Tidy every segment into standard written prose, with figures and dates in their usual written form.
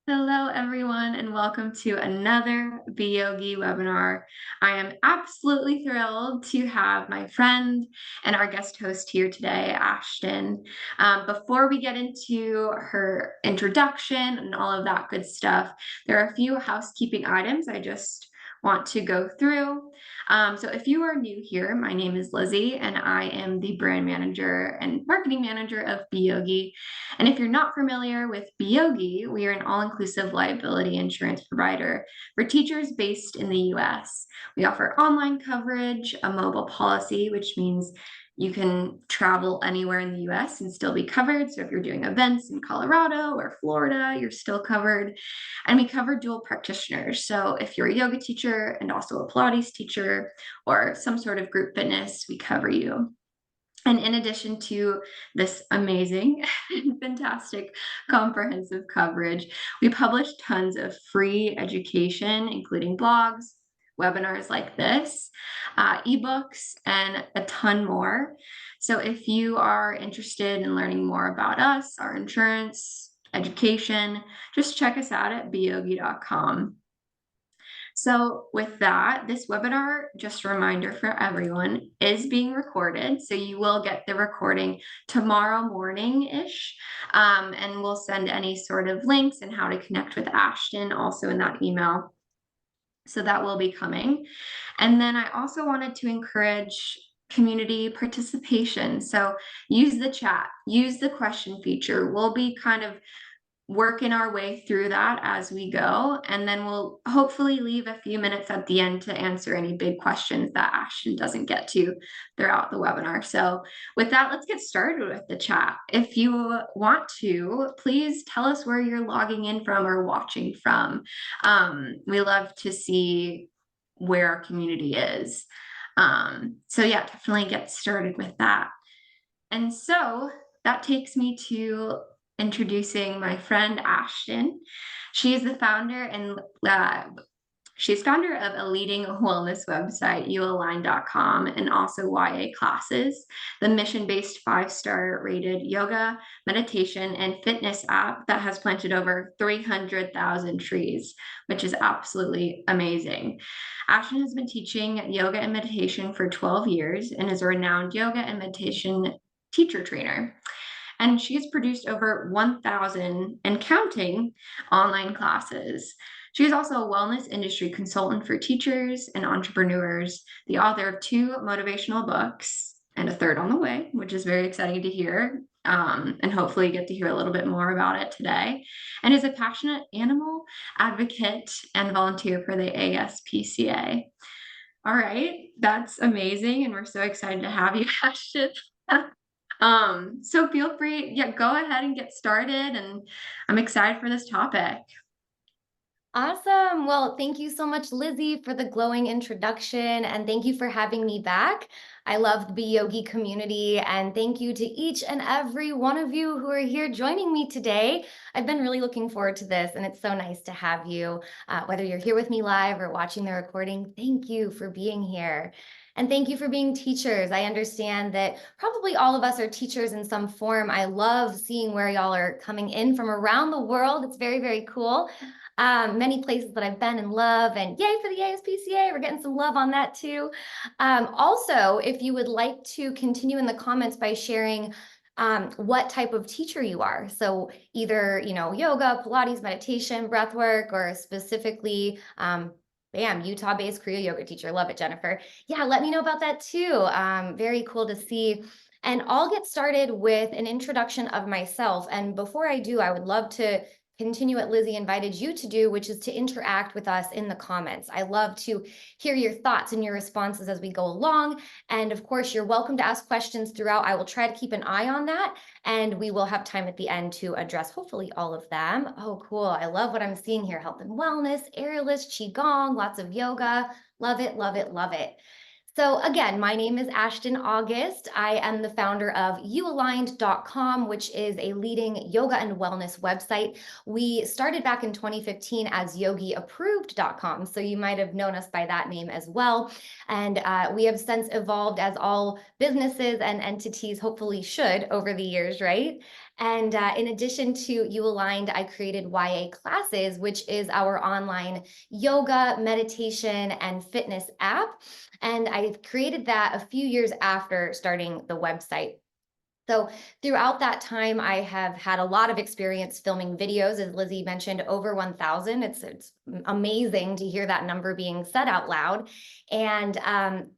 Hello, everyone, and welcome to another beYogi webinar. I am absolutely thrilled to have my friend and our guest host here today, Ashton. Before we get into her introduction and all of that good stuff, there are a few housekeeping items I just want to go through. So if you are new here, my name is Lizzie, and I am the brand manager and marketing manager of beYogi. And if you're not familiar with beYogi, we are an all-inclusive liability insurance provider for teachers based in the US. We offer online coverage, a mobile policy, which means you can travel anywhere in the US and still be covered. So if you're doing events in Colorado or Florida, you're still covered. And we cover dual practitioners. So if you're a yoga teacher and also a Pilates teacher or some sort of group fitness, we cover you. And in addition to this amazing, fantastic, comprehensive coverage, we publish tons of free education, including blogs, webinars like this, ebooks, and a ton more. So if you are interested in learning more about us, our insurance, education, just check us out at beyogi.com. So with that, this webinar, just a reminder for everyone, is being recorded. So you will get the recording tomorrow morning-ish. And we'll send any sort of links and how to connect with Ashton also in that email. So that will be coming. And then I also wanted to encourage community participation. So use the chat, use the question feature. We'll be kind of working our way through that as we go. And then we'll hopefully leave a few minutes at the end to answer any big questions that Ashton doesn't get to throughout the webinar. So with that, let's get started with the chat. If you want to, please tell us where you're logging in from or watching from. We love to see where our community is. So yeah, definitely get started with that. And so that takes me to introducing my friend Ashton. She is the founder and she's founder of a leading wellness website, youalign.com, and also YA Classes, the mission-based 5-star rated yoga, meditation, and fitness app that has planted over 300,000 trees, which is absolutely amazing. Ashton has been teaching yoga and meditation for 12 years and is a renowned yoga and meditation teacher trainer. And she has produced over 1,000 and counting online classes. She is also a wellness industry consultant for teachers and entrepreneurs, the author of 2 motivational books and a third on the way, which is very exciting to hear. And hopefully get to hear a little bit more about it today, and is a passionate animal advocate and volunteer for the ASPCA. All right, that's amazing, and we're so excited to have you, Ashton. So feel free, yeah, go ahead and get started, and I'm excited for this topic. Awesome. Well, thank you so much, Lizzie, for the glowing introduction, and thank you for having me back. I love the beYogi community, and thank you to each and every one of you who are here joining me today. I've been really looking forward to this, and it's so nice to have you. Whether you're here with me live or watching the recording, thank you for being here. And thank you for being teachers. I understand that probably all of us are teachers in some form. I love seeing where y'all are coming in from around the world. It's very, very cool. Many places that I've been and love, and yay for the ASPCA, we're getting some love on that too. Also, if you would like to continue in the comments by sharing what type of teacher you are. So either, yoga, Pilates, meditation, breath work, or specifically, bam, Utah-based Kriya yoga teacher. Love it, Jennifer. Yeah, let me know about that too. Very cool to see. And I'll get started with an introduction of myself. And before I do, I would love to continue what Lizzie invited you to do, which is to interact with us in the comments. I love to hear your thoughts and your responses as we go along. And of course, you're welcome to ask questions throughout. I will try to keep an eye on that, and we will have time at the end to address hopefully all of them. Oh, cool. I love what I'm seeing here. Health and wellness, aerialist, qigong, lots of yoga. Love it, love it, love it. So again, my name is Ashton August. I am the founder of youaligned.com, which is a leading yoga and wellness website. We started back in 2015 as yogiapproved.com, so you might have known us by that name as well. And we have since evolved, as all businesses and entities hopefully should, over the years, right? And in addition to You Aligned, I created YA Classes, which is our online yoga, meditation, and fitness app. And I created that a few years after starting the website. So throughout that time, I have had a lot of experience filming videos, as Lizzie mentioned, over 1,000. It's amazing to hear that number being said out loud. And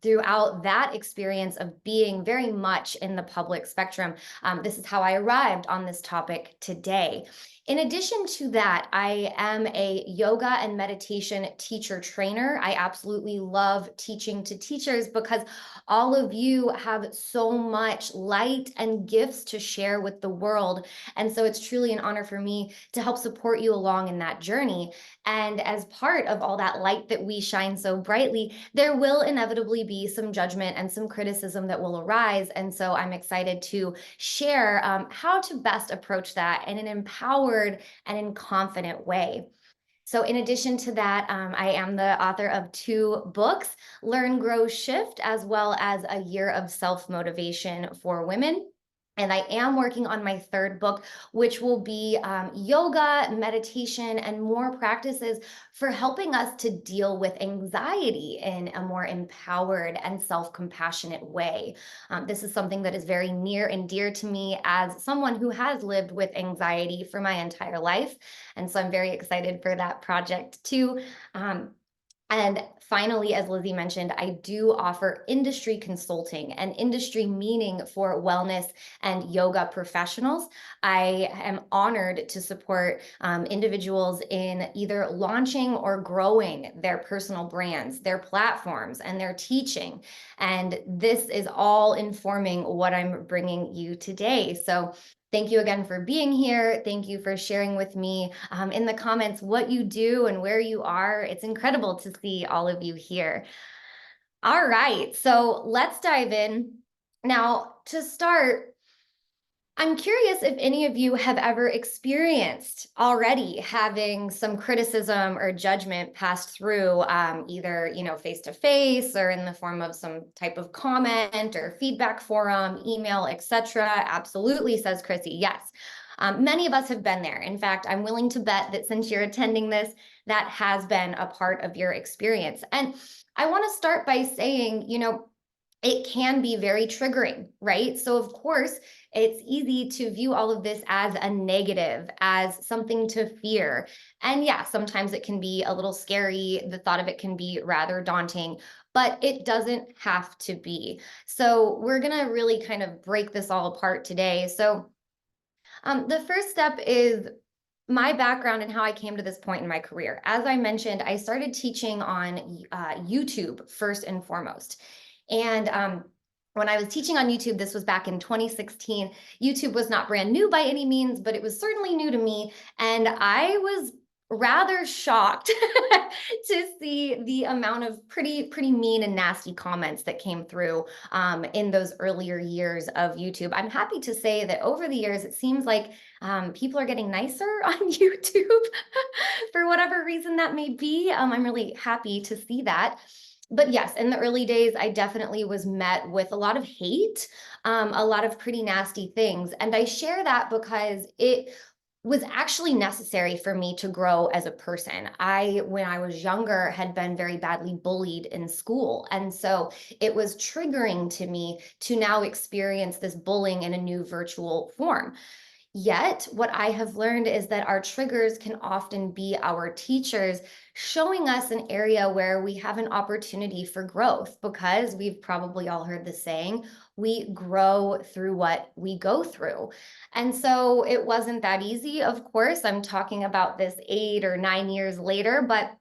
throughout that experience of being very much in the public spectrum, this is how I arrived on this topic today. In addition to that, I am a yoga and meditation teacher trainer. I absolutely love teaching to teachers because all of you have so much light and gifts to share with the world. And so it's truly an honor for me to help support you along in that journey. And as part of all that light that we shine so brightly, there will inevitably be some judgment and some criticism that will arise. And so I'm excited to share how to best approach that in an empowered and in confident way. So in addition to that, I am the author of 2 books, Learn, Grow, Shift, as well as A Year of Self-Motivation for Women. And I am working on my 3rd book, which will be yoga, meditation, and more practices for helping us to deal with anxiety in a more empowered and self-compassionate way. This is something that is very near and dear to me as someone who has lived with anxiety for my entire life. And so I'm very excited for that project too. And finally, as Lizzie mentioned, I do offer industry consulting, and industry meaning for wellness and yoga professionals. I am honored to support individuals in either launching or growing their personal brands, their platforms, and their teaching. And this is all informing what I'm bringing you today. So thank you again for being here. Thank you for sharing with me in the comments what you do and where you are. It's incredible to see all of you here. All right, so let's dive in. Now, to start, I'm curious if any of you have ever experienced already having some criticism or judgment passed through either, face to face or in the form of some type of comment or feedback forum, email, etc. Absolutely, says Chrissy. Yes. Many of us have been there. In fact, I'm willing to bet that since you're attending this, that has been a part of your experience. And I want to start by saying, it can be very triggering, right? So of course, it's easy to view all of this as a negative, as something to fear. And yeah, sometimes it can be a little scary. The thought of it can be rather daunting, but it doesn't have to be. So we're gonna really kind of break this all apart today. So the first step is my background and how I came to this point in my career. As I mentioned, I started teaching on YouTube first and foremost. And when I was teaching on YouTube, this was back in 2016. YouTube was not brand new by any means, but it was certainly new to me. And I was rather shocked to see the amount of pretty mean and nasty comments that came through in those earlier years of YouTube. I'm happy to say that over the years, it seems like people are getting nicer on YouTube for whatever reason that may be. I'm really happy to see that. But yes, in the early days, I definitely was met with a lot of hate, a lot of pretty nasty things. And I share that because it was actually necessary for me to grow as a person. When I was younger, had been very badly bullied in school. And so it was triggering to me to now experience this bullying in a new virtual form. Yet, what I have learned is that our triggers can often be our teachers showing us an area where we have an opportunity for growth, because we've probably all heard the saying, we grow through what we go through. And so it wasn't that easy. Of course, I'm talking about this 8 or 9 years later, but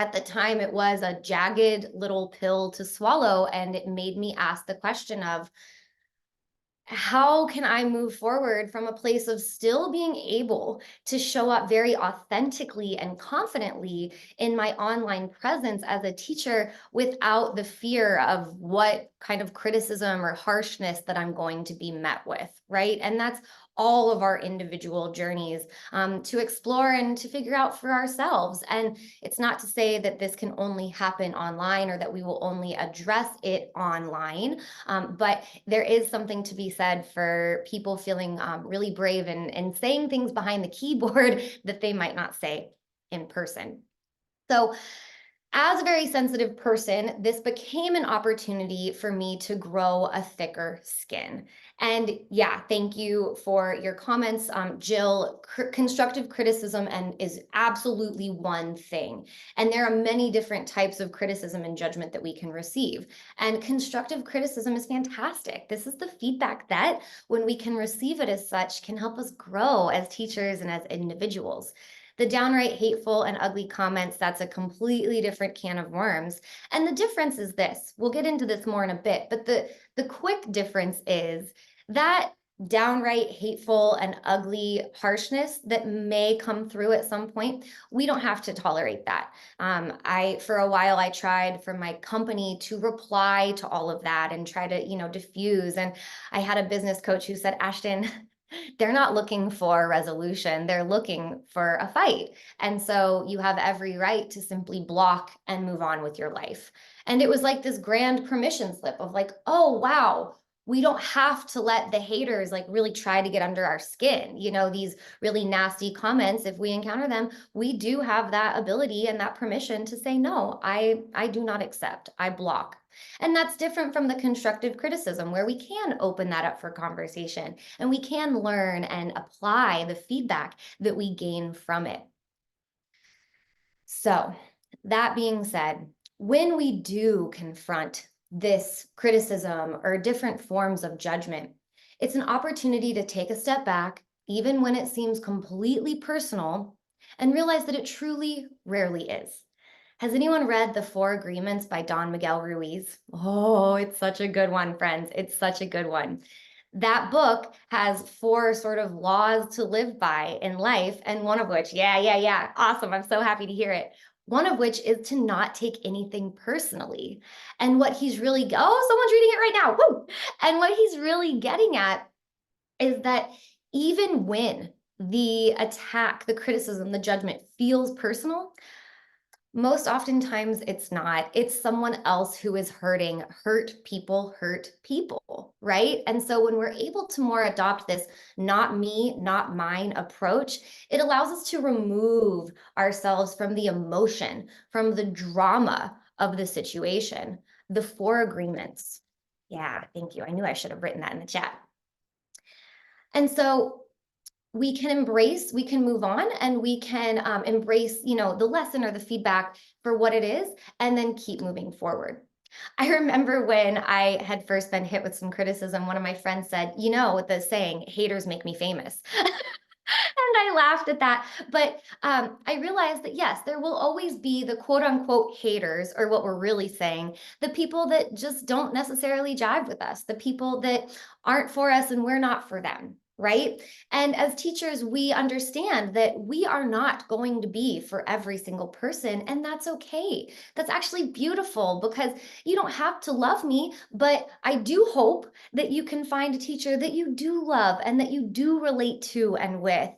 at the time it was a jagged little pill to swallow. And it made me ask the question of, how can I move forward from a place of still being able to show up very authentically and confidently in my online presence as a teacher without the fear of what kind of criticism or harshness that I'm going to be met with, right? And that's all of our individual journeys to explore and to figure out for ourselves. And it's not to say that this can only happen online or that we will only address it online, but there is something to be said for people feeling really brave and saying things behind the keyboard that they might not say in person. So as a very sensitive person, this became an opportunity for me to grow a thicker skin. And yeah, thank you for your comments, Jill. Constructive criticism and is absolutely one thing. And there are many different types of criticism and judgment that we can receive. And constructive criticism is fantastic. This is the feedback that, when we can receive it as such, can help us grow as teachers and as individuals. The downright hateful and ugly comments, that's a completely different can of worms. And the difference is this, we'll get into this more in a bit, but the quick difference is that downright hateful and ugly harshness that may come through at some point, we don't have to tolerate that. For a while, I tried for my company to reply to all of that and try to, diffuse. And I had a business coach who said, Ashton, they're not looking for a resolution, they're looking for a fight. And so you have every right to simply block and move on with your life. And it was like this grand permission slip of like, oh, wow, we don't have to let the haters like really try to get under our skin. These really nasty comments, if we encounter them, we do have that ability and that permission to say, no, I do not accept, I block. And that's different from the constructive criticism, where we can open that up for conversation and we can learn and apply the feedback that we gain from it. So, that being said, when we do confront this criticism or different forms of judgment, it's an opportunity to take a step back, even when it seems completely personal, and realize that it truly rarely is. Has anyone read The Four Agreements by Don Miguel Ruiz? Oh, it's such a good one, friends. It's such a good one. That book has 4 sort of laws to live by in life, and one of which, yeah, awesome. I'm so happy to hear it. One of which is to not take anything personally. And what he's really, oh, someone's reading it right now. Woo! And what he's really getting at is that even when the attack, the criticism, the judgment feels personal, most oftentimes it's not. It's someone else who is hurting. Hurt people, right? And so when we're able to more adopt this not me, not mine approach, it allows us to remove ourselves from the emotion, from the drama of the situation. The 4 agreements. Yeah, thank you. I knew I should have written that in the chat. And so we can move on, and we can embrace, the lesson or the feedback for what it is, and then keep moving forward. I remember when I had first been hit with some criticism, one of my friends said, the saying, haters make me famous. And I laughed at that. But I realized that, yes, there will always be the quote unquote haters, or what we're really saying, the people that just don't necessarily jive with us, the people that aren't for us and we're not for them. Right. And as teachers, we understand that we are not going to be for every single person. And that's okay. That's actually beautiful, because you don't have to love me, but I do hope that you can find a teacher that you do love and that you do relate to and with.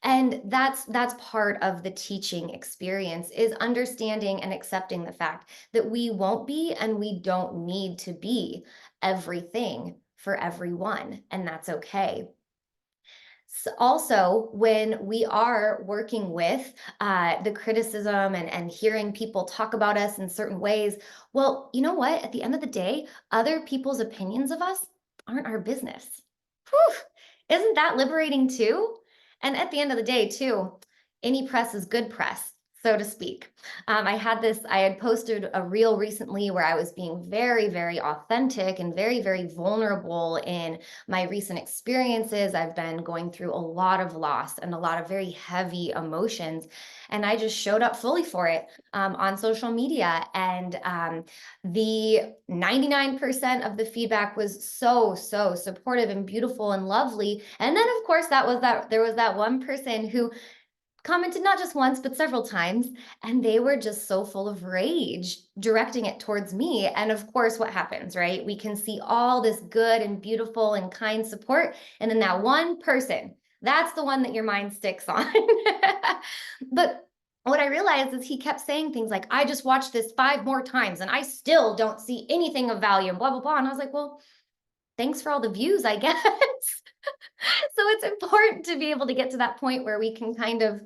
And that's part of the teaching experience, is understanding and accepting the fact that we won't be, and we don't need to be everything for everyone, and that's okay. So also, when we are working with the criticism and hearing people talk about us in certain ways, well, you know what? At the end of the day, other people's opinions of us aren't our business. Whew! Isn't that liberating too? And at the end of the day, too, any press is good press, so to speak. I had posted a reel recently where I was being very, very authentic and very, very vulnerable in my recent experiences. I've been going through a lot of loss and a lot of very heavy emotions, and I just showed up fully for it on social media. And the 99% of the feedback was so, so supportive and beautiful and lovely. And then, of course, there was that one person who commented not just once, but several times. And they were just so full of rage, directing it towards me. And of course, what happens, right? We can see all this good and beautiful and kind support. And then that one person, that's the one that your mind sticks on. But what I realized is he kept saying things like, I just watched this 5 more times and I still don't see anything of value and blah, blah, blah. And I was like, well, thanks for all the views, I guess. So it's important to be able to get to that point where we can kind of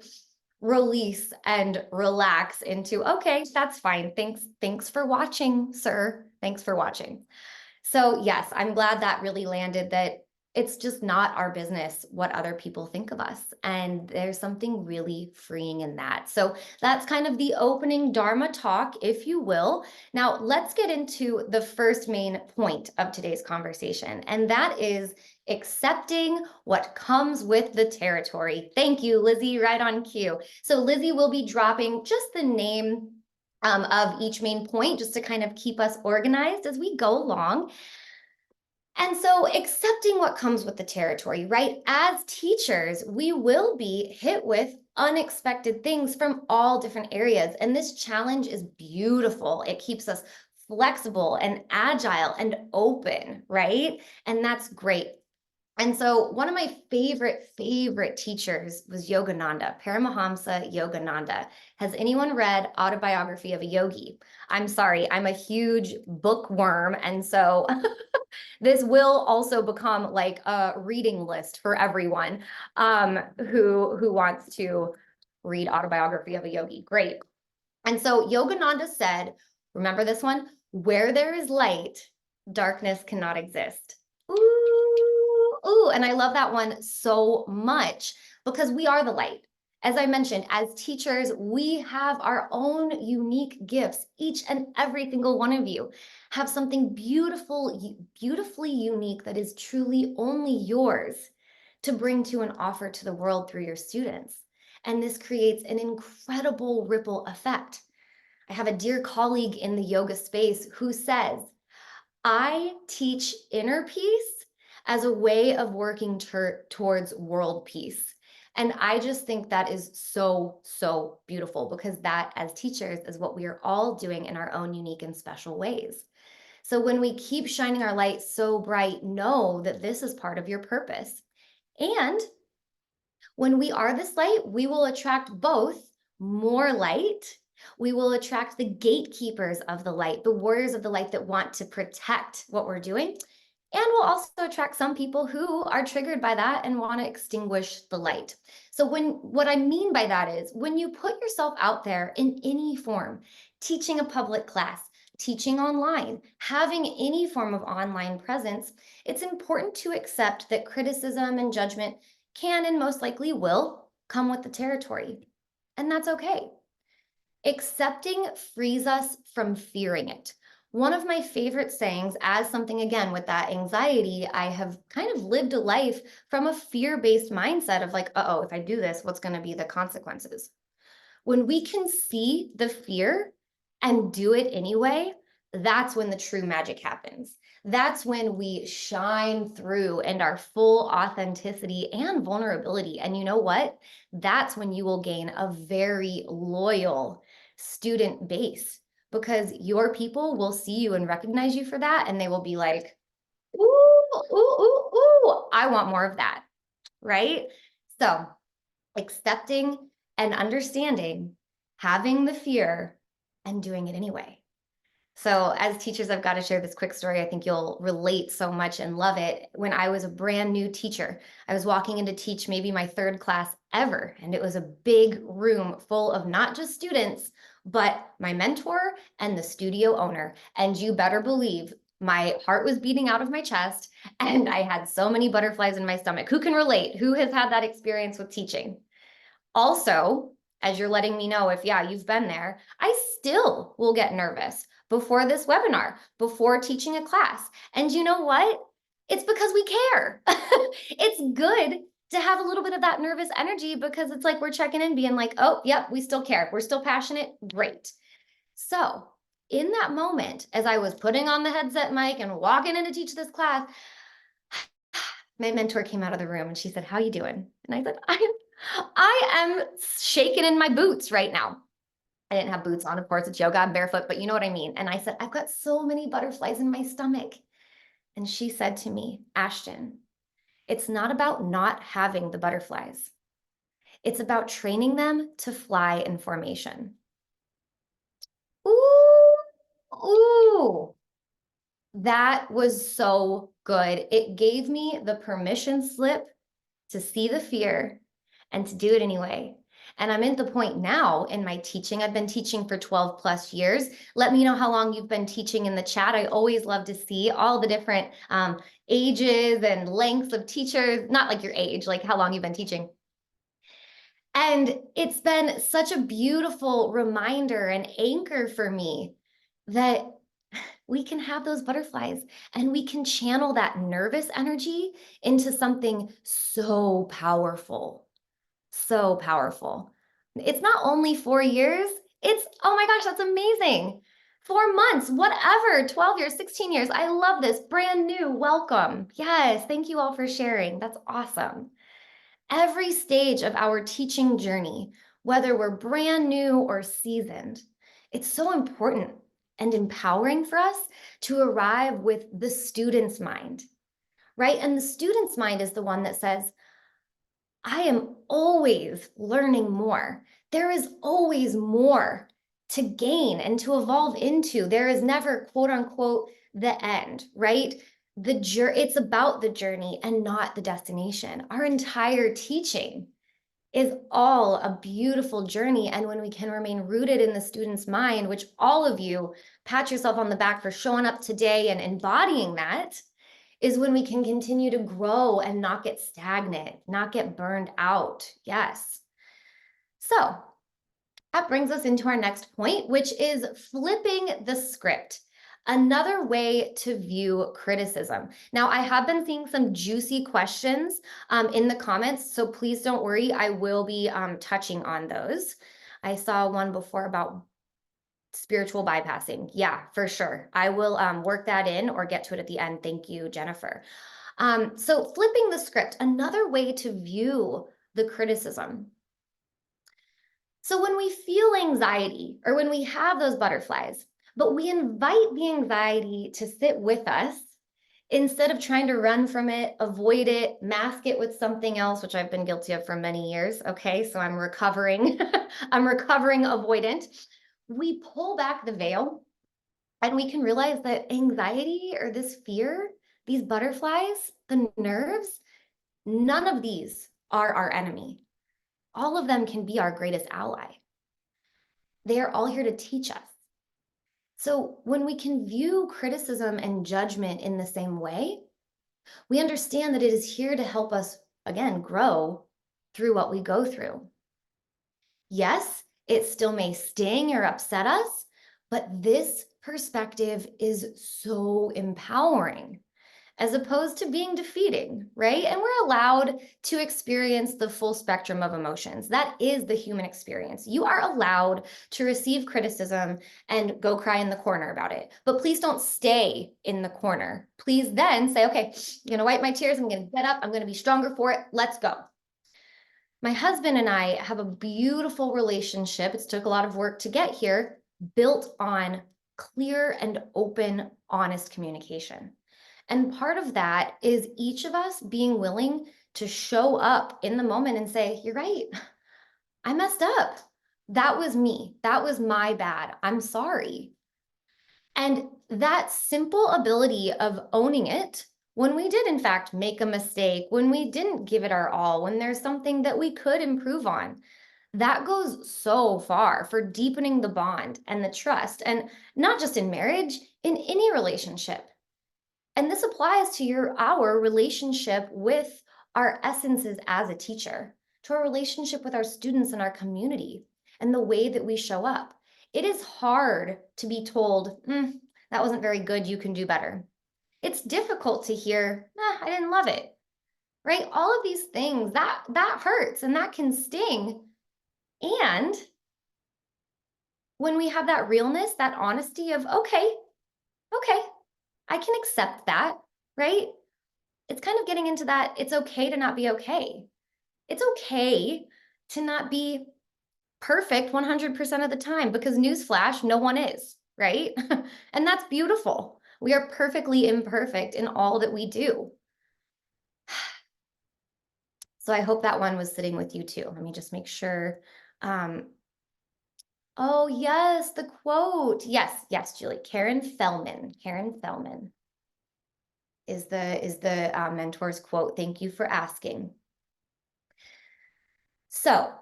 release and relax into, okay, that's fine. Thanks for watching, sir. Thanks for watching. So yes, I'm glad that really landed, that it's just not our business what other people think of us. And there's something really freeing in that. So that's kind of the opening Dharma talk, if you will. Now let's get into the first main point of today's conversation, and that is accepting what comes with the territory. Thank you, Lizzie, right on cue. So Lizzie will be dropping just the name of each main point just to kind of keep us organized as we go along. And so accepting what comes with the territory, right? As teachers, we will be hit with unexpected things from all different areas. And this challenge is beautiful. It keeps us flexible and agile and open, right? And that's great. And so one of my favorite teachers was Yogananda, Paramahamsa Yogananda. Has anyone read Autobiography of a Yogi? I'm sorry, I'm a huge bookworm. And so this will also become like a reading list for everyone who wants to read Autobiography of a Yogi. Great. And so Yogananda said, remember this one? Where there is light, darkness cannot exist. Ooh, and I love that one so much because we are the light. As I mentioned, as teachers, we have our own unique gifts. Each and every single one of you have something beautifully unique that is truly only yours to bring to and offer to the world through your students. And this creates an incredible ripple effect. I have a dear colleague in the yoga space who says, I teach inner peace as a way of working towards world peace. And I just think that is so, so beautiful, because that, as teachers, is what we are all doing in our own unique and special ways. So when we keep shining our light so bright, know that this is part of your purpose. And when we are this light, we will attract both more light. We will attract the gatekeepers of the light, the warriors of the light that want to protect what we're doing. And we'll also attract some people who are triggered by that and want to extinguish the light. So what I mean by that is when you put yourself out there in any form, teaching a public class, teaching online, having any form of online presence, it's important to accept that criticism and judgment can and most likely will come with the territory. And that's okay. Accepting frees us from fearing it. One of my favorite sayings, as something again with that anxiety, I have kind of lived a life from a fear-based mindset of like, uh-oh, if I do this, what's going to be the consequences? When we can see the fear and do it anyway, that's when the true magic happens. That's when we shine through and our full authenticity and vulnerability. And you know what? That's when you will gain a very loyal student base, because your people will see you and recognize you for that. And they will be like, ooh, I want more of that, right? So accepting and understanding, having the fear, and doing it anyway. So as teachers, I've got to share this quick story. I think you'll relate so much and love it. When I was a brand new teacher, I was walking in to teach maybe my 3rd class ever. And it was a big room full of not just students, but my mentor and the studio owner. And you better believe my heart was beating out of my chest and I had so many butterflies in my stomach. Who can relate? Who has had that experience with teaching? Also, as you're letting me know if, yeah, you've been there, I still will get nervous before this webinar, before teaching a class. And you know what? It's because we care. It's good to have a little bit of that nervous energy, because it's like we're checking in, being like, oh, yep, we still care. We're still passionate. Great. So in that moment, as I was putting on the headset mic and walking in to teach this class, my mentor came out of the room and she said, how you doing? And I said, I am shaking in my boots right now. I didn't have boots on, of course, it's yoga, I'm barefoot, but you know what I mean. And I said, I've got so many butterflies in my stomach. And she said to me, Ashton, it's not about not having the butterflies. It's about training them to fly in formation. Ooh, ooh, that was so good. It gave me the permission slip to see the fear and to do it anyway. And I'm at the point now in my teaching. I've been teaching for 12 plus years. Let me know how long you've been teaching in the chat. I always love to see all the different ages and lengths of teachers, not like your age, like how long you've been teaching. And it's been such a beautiful reminder and anchor for me that we can have those butterflies and we can channel that nervous energy into something so powerful. So powerful. It's not only 4 years, it's, oh my gosh, that's amazing. 4 months, whatever, 12 years, 16 years. I love this. Brand new. Welcome. Yes. Thank you all for sharing. That's awesome. Every stage of our teaching journey, whether we're brand new or seasoned, it's so important and empowering for us to arrive with the student's mind, right? And the student's mind is the one that says, I am always learning more. There is always more to gain and to evolve into. There is never, quote unquote, the end, right? It's about the journey and not the destination. Our entire teaching is all a beautiful journey. And when we can remain rooted in the student's mind, which all of you pat yourself on the back for showing up today and embodying that, is when we can continue to grow and not get stagnant, not get burned out. Yes. So that brings us into our next point, which is flipping the script. Another way to view criticism. Now, I have been seeing some juicy questions in the comments, so please don't worry. I will be touching on those. I saw one before about spiritual bypassing. Yeah, for sure. I will work that in or get to it at the end. Thank you, Jennifer. So flipping the script, another way to view the criticism. So when we feel anxiety or when we have those butterflies, but we invite the anxiety to sit with us instead of trying to run from it, avoid it, mask it with something else, which I've been guilty of for many years. Okay, so I'm recovering. I'm recovering avoidant. We pull back the veil and we can realize that anxiety or this fear, these butterflies, the nerves, none of these are our enemy. All of them can be our greatest ally. They are all here to teach us. So when we can view criticism and judgment in the same way, we understand that it is here to help us, again, grow through what we go through. Yes, it still may sting or upset us, but this perspective is so empowering as opposed to being defeating, right? And we're allowed to experience the full spectrum of emotions. That is the human experience. You are allowed to receive criticism and go cry in the corner about it. But please don't stay in the corner. Please then say, okay, I'm going to wipe my tears. I'm going to get up. I'm going to be stronger for it. Let's go. My husband and I have a beautiful relationship. It's took a lot of work to get here, built on clear and open, honest communication. And part of that is each of us being willing to show up in the moment and say, you're right, I messed up. That was me. That was my bad. I'm sorry. And that simple ability of owning it when we did, in fact, make a mistake, when we didn't give it our all, when there's something that we could improve on, that goes so far for deepening the bond and the trust. And not just in marriage, in any relationship. And this applies to our relationship with our essences as a teacher, to our relationship with our students and our community, and the way that we show up. It is hard to be told, that wasn't very good, you can do better. It's difficult to hear, I didn't love it, right? All of these things, that hurts and that can sting. And when we have that realness, that honesty of, okay, I can accept that, right? It's kind of getting into that, it's okay to not be okay. It's okay to not be perfect 100% of the time, because newsflash, no one is, right? And that's beautiful. We are perfectly imperfect in all that we do. So I hope that one was sitting with you too. Let me just make sure. Oh yes, the quote. Yes, Julie. Karen Fellman. Karen Fellman is the mentor's quote. Thank you for asking. So,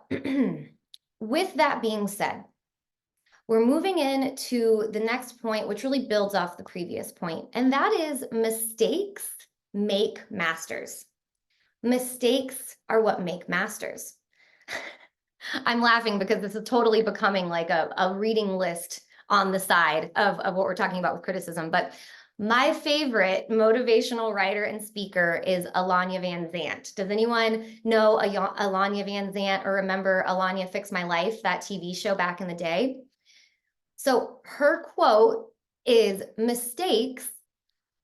with that being said, we're moving into the next point, which really builds off the previous point, and that is mistakes make masters. Mistakes are what make masters. I'm laughing because this is totally becoming like a reading list on the side of what we're talking about with criticism. But my favorite motivational writer and speaker is Alanya Van Zant. Does anyone know Alanya Van Zant or remember Alanya Fix My Life, that TV show back in the day? So her quote is, mistakes,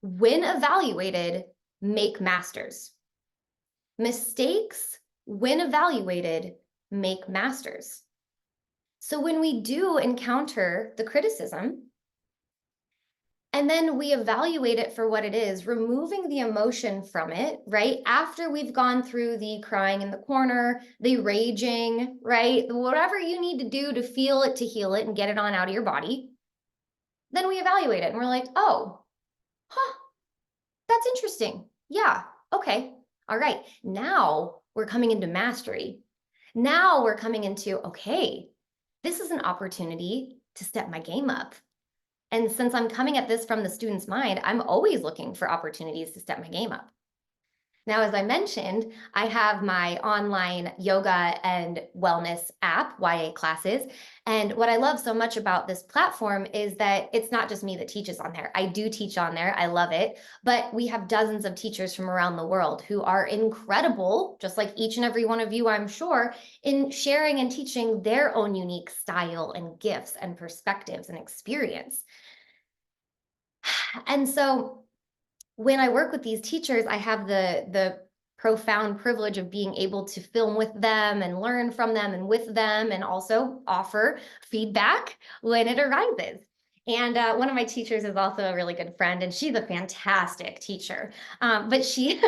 when evaluated, make masters. Mistakes, when evaluated, make masters. So when we do encounter the criticism, and then we evaluate it for what it is, removing the emotion from it, right? After we've gone through the crying in the corner, the raging, right? Whatever you need to do to feel it, to heal it and get it on out of your body, then we evaluate it and we're like, oh, huh, that's interesting. Yeah, okay, all right. Now we're coming into mastery. Now we're coming into, okay, this is an opportunity to step my game up. And since I'm coming at this from the student's mind, I'm always looking for opportunities to step my game up. Now, as I mentioned, I have my online yoga and wellness app, YA Classes. And what I love so much about this platform is that it's not just me that teaches on there. I do teach on there. I love it. But we have dozens of teachers from around the world who are incredible, just like each and every one of you, I'm sure, in sharing and teaching their own unique style and gifts and perspectives and experience. And so when I work with these teachers, I have the profound privilege of being able to film with them and learn from them and with them, and also offer feedback when it arises. And one of my teachers is also a really good friend, and she's a fantastic teacher. But she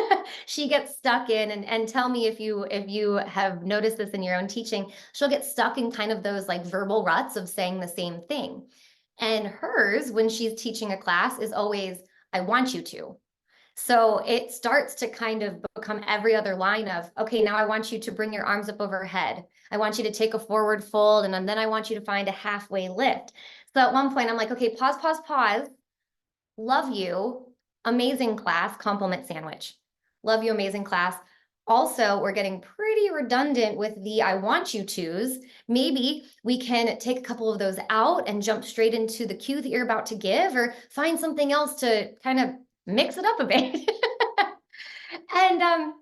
she gets stuck in, and tell me if you have noticed this in your own teaching. She'll get stuck in kind of those like verbal ruts of saying the same thing. And hers, when she's teaching a class, is always, I want you to. So it starts to kind of become every other line of, okay, now I want you to bring your arms up overhead. I want you to take a forward fold, and then I want you to find a halfway lift. So at one point I'm like, okay, pause, pause, pause. Love you. Amazing class. Compliment sandwich. Love you. Amazing class. Also, we're getting pretty redundant with the I want you to's. Maybe we can take a couple of those out and jump straight into the cue that you're about to give, or find something else to kind of mix it up a bit. And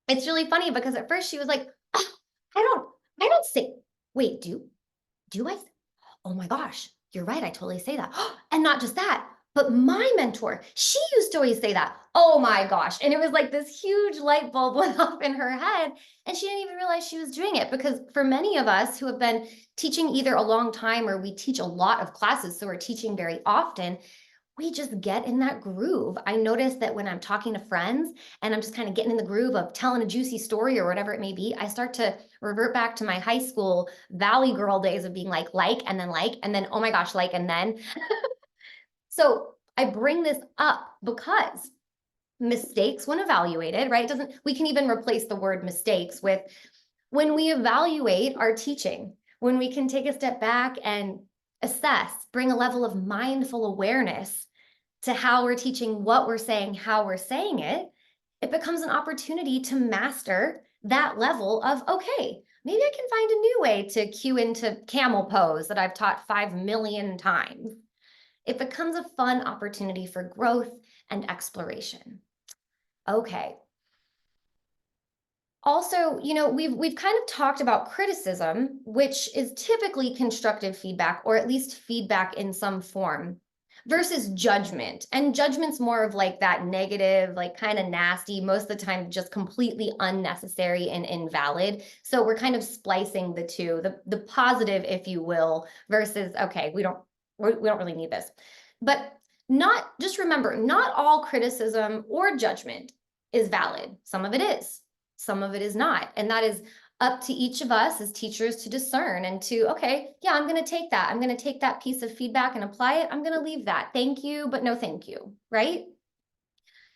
it's really funny because at first she was like, oh, I don't say, wait, do I? Oh my gosh, you're right. I totally say that. And not just that, but my mentor, she used to always say that. Oh my gosh. And it was like this huge light bulb went off in her head. And she didn't even realize she was doing it, because for many of us who have been teaching either a long time, or we teach a lot of classes, so we're teaching very often, we just get in that groove. I notice that when I'm talking to friends and I'm just kind of getting in the groove of telling a juicy story or whatever it may be, I start to revert back to my high school Valley girl days of being like, and then, oh my gosh, and then. So I bring this up because mistakes, when evaluated, right? We can even replace the word mistakes with, when we evaluate our teaching, when we can take a step back and assess, bring a level of mindful awareness to how we're teaching, what we're saying, how we're saying it, it becomes an opportunity to master that level of, okay, maybe I can find a new way to cue into camel pose that I've taught 5 million times. It becomes a fun opportunity for growth and exploration. Okay. Also, we've kind of talked about criticism, which is typically constructive feedback, or at least feedback in some form. versus judgment. And judgment's more of like that negative, like kind of nasty, most of the time just completely unnecessary and invalid. So we're kind of splicing the two, the positive, if you will, versus, okay, we don't really need this. But not, just remember, not all criticism or judgment is valid. Some of it is, some of it is not. And that is up to each of us as teachers to discern and to, okay, yeah, I'm going to take that. I'm going to take that piece of feedback and apply it. I'm going to leave that. Thank you, but no thank you, right?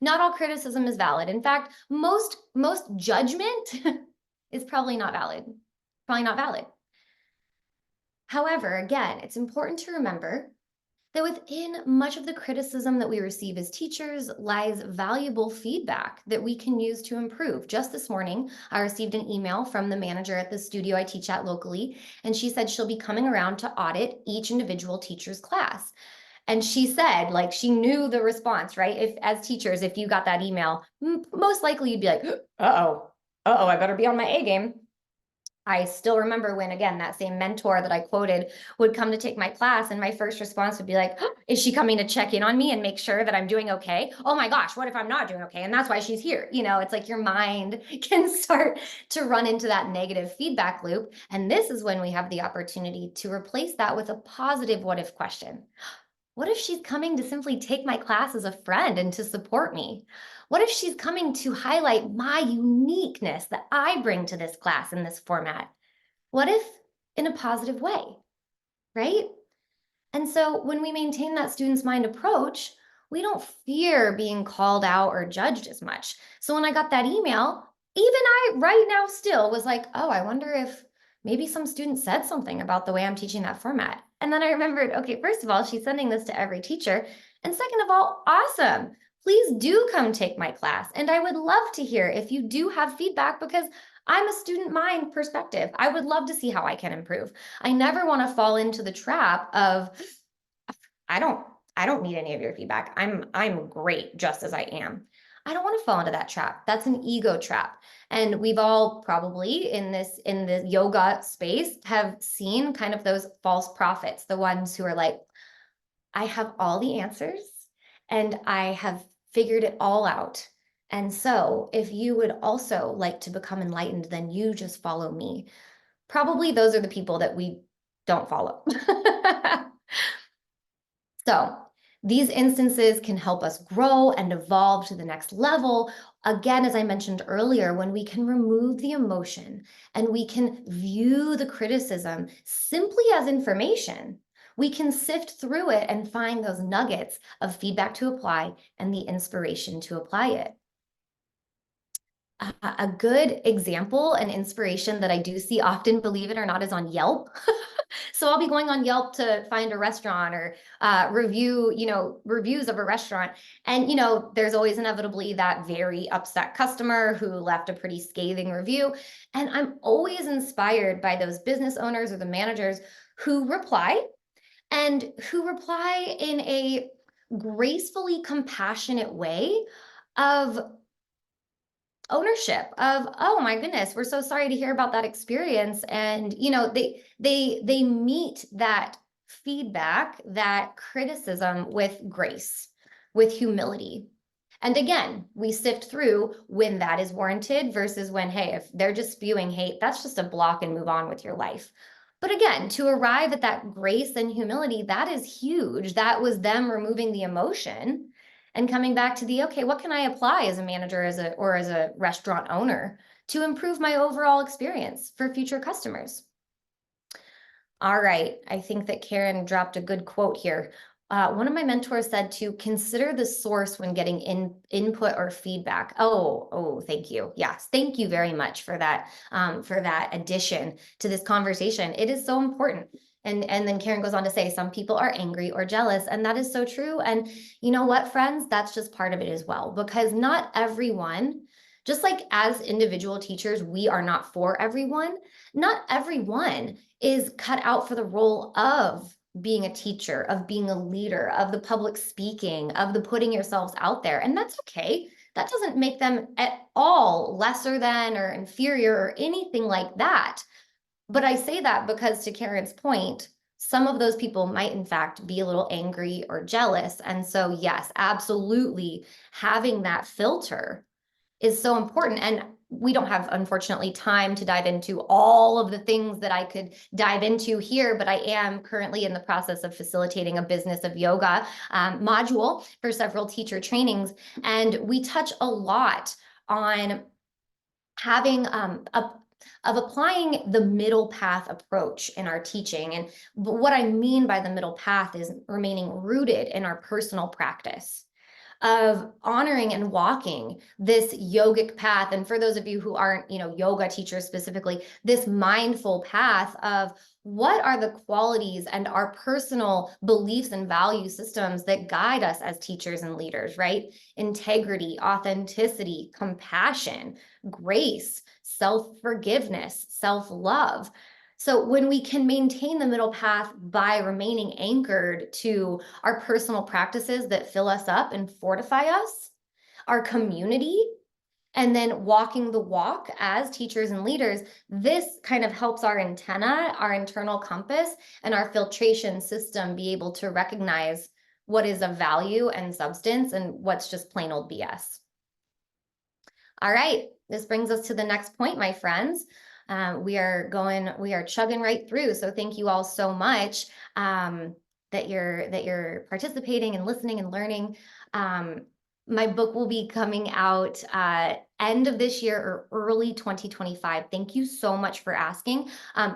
Not all criticism is valid. In fact, most judgment is probably not valid. Probably not valid. However, again, it's important to remember that within much of the criticism that we receive as teachers lies valuable feedback that we can use to improve. Just this morning, I received an email from the manager at the studio I teach at locally, and she said she'll be coming around to audit each individual teacher's class. And she said, like, she knew the response, right? If, as teachers, if you got that email, most likely you'd be like, I better be on my A game. I still remember when, again, that same mentor that I quoted would come to take my class, and my first response would be like, is she coming to check in on me and make sure that I'm doing okay? Oh my gosh, what if I'm not doing okay? And that's why she's here. You know, it's like your mind can start to run into that negative feedback loop. And this is when we have the opportunity to replace that with a positive what if question. What if she's coming to simply take my class as a friend and to support me? What if she's coming to highlight my uniqueness that I bring to this class in this format? What if in a positive way, right? And so when we maintain that student's mind approach, we don't fear being called out or judged as much. So when I got that email, even I right now still was like, oh, I wonder if maybe some student said something about the way I'm teaching that format. And then I remembered, okay, first of all, she's sending this to every teacher. And second of all, awesome. Please do come take my class. And I would love to hear if you do have feedback, because I'm a student mind perspective. I would love to see how I can improve. I never want to fall into the trap of, I don't need any of your feedback. I'm great just as I am. I don't want to fall into that trap. That's an ego trap. And we've all probably in the yoga space have seen kind of those false prophets, the ones who are like, I have all the answers and I have figured it all out. And so if you would also like to become enlightened, then you just follow me. Probably those are the people that we don't follow. So these instances can help us grow and evolve to the next level. Again, as I mentioned earlier, when we can remove the emotion and we can view the criticism simply as information, we can sift through it and find those nuggets of feedback to apply and the inspiration to apply it. A good example and inspiration that I do see often, believe it or not, is on Yelp. So I'll be going on Yelp to find a restaurant or review, reviews of a restaurant. And, there's always inevitably that very upset customer who left a pretty scathing review. And I'm always inspired by those business owners or the managers who reply, and who reply in a gracefully compassionate way of ownership of, oh my goodness, we're so sorry to hear about that experience. And they meet that feedback, that criticism with grace, with humility. And again, we sift through when that is warranted versus when, hey, if they're just spewing hate, that's just a block and move on with your life. But again, to arrive at that grace and humility, that is huge. That was them removing the emotion and coming back to the, okay, what can I apply as a manager or as a restaurant owner to improve my overall experience for future customers? All right, I think that Karen dropped a good quote here. One of my mentors said to consider the source when getting input or feedback. Oh, thank you. Yes, thank you very much for that addition to this conversation. It is so important. And then Karen goes on to say, some people are angry or jealous, and that is so true. And you know what, friends, that's just part of it as well, because not everyone, just like as individual teachers, we are not for everyone. Not everyone is cut out for the role of being a teacher, of being a leader, of the public speaking, of the putting yourselves out there. And that's okay. That doesn't make them at all lesser than or inferior or anything like that. But I say that because, to Karen's point, some of those people might in fact be a little angry or jealous. And so, yes, absolutely, having that filter is so important. And we don't have, unfortunately, time to dive into all of the things that I could dive into here, but I am currently in the process of facilitating a business of yoga module for several teacher trainings. And we touch a lot on having of applying the middle path approach in our teaching. And what I mean by the middle path is remaining rooted in our personal practice of honoring and walking this yogic path. And for those of you who aren't, yoga teachers specifically, this mindful path of what are the qualities and our personal beliefs and value systems that guide us as teachers and leaders, right? Integrity, authenticity, compassion, grace, self-forgiveness, self-love. So when we can maintain the middle path by remaining anchored to our personal practices that fill us up and fortify us, our community, and then walking the walk as teachers and leaders, this kind of helps our antenna, our internal compass, and our filtration system be able to recognize what is of value and substance and what's just plain old BS. All right, this brings us to the next point, my friends. We are chugging right through. So thank you all so much that you're participating and listening and learning. My book will be coming out end of this year or early 2025. Thank you so much for asking.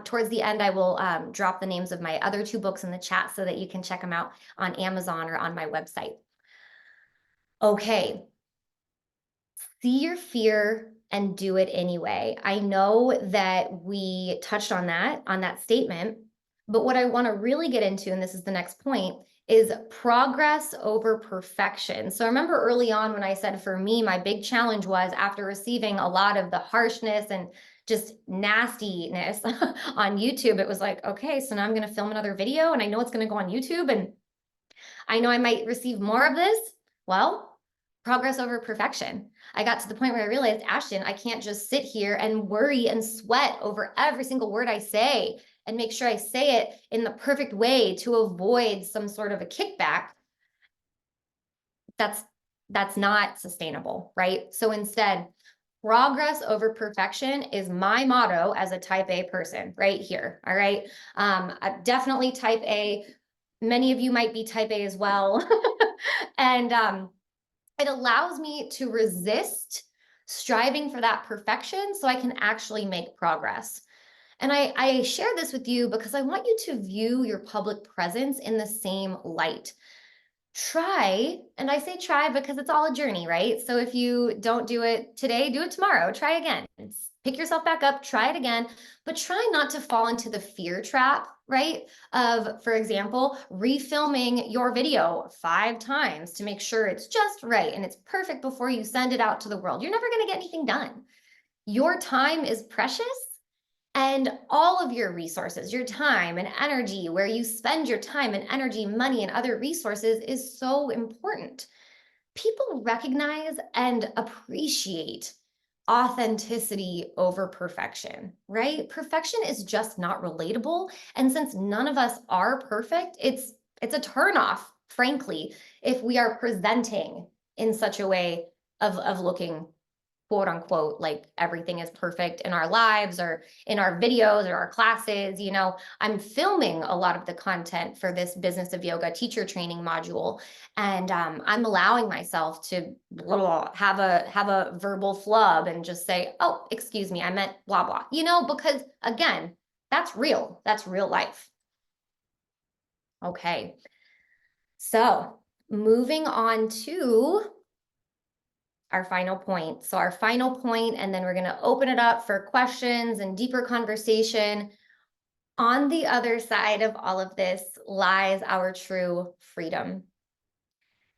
Towards the end, I will drop the names of my other two books in the chat so that you can check them out on Amazon or on my website. Okay. See your fear and do it anyway. I know that we touched on that statement, but what I want to really get into, and this is the next point, is progress over perfection. So remember early on when I said for me, my big challenge was after receiving a lot of the harshness and just nastiness on YouTube, it was like, okay, so now I'm going to film another video and I know it's going to go on YouTube and I know I might receive more of this. Well, progress over perfection. I got to the point where I realized, Ashton, I can't just sit here and worry and sweat over every single word I say and make sure I say it in the perfect way to avoid some sort of a kickback. That's not sustainable, right? So instead, progress over perfection is my motto as a type A person right here. All right. Definitely type A. Many of you might be type A as well. And it allows me to resist striving for that perfection so I can actually make progress. And I share this with you because I want you to view your public presence in the same light. Try, and I say try because it's all a journey, right? So if you don't do it today, do it tomorrow. Try again. Pick yourself back up, try it again, but try not to fall into the fear trap, right? Of, for example, refilming your video 5 times to make sure it's just right and it's perfect before you send it out to the world. You're never going to get anything done. Your time is precious. And all of your resources, your time and energy, where you spend your time and energy, money, and other resources is so important. People recognize and appreciate authenticity over perfection, right? Perfection is just not relatable. And since none of us are perfect, it's a turnoff, frankly, if we are presenting in such a way of looking quote unquote, like everything is perfect in our lives or in our videos or our classes. I'm filming a lot of the content for this Business of Yoga teacher training module. And I'm allowing myself to have a verbal flub and just say, oh, excuse me, I meant blah, blah, because again, that's real. That's real life. Okay. So moving on to our final point. So our final point, and then we're going to open it up for questions and deeper conversation. On the other side of all of this lies our true freedom.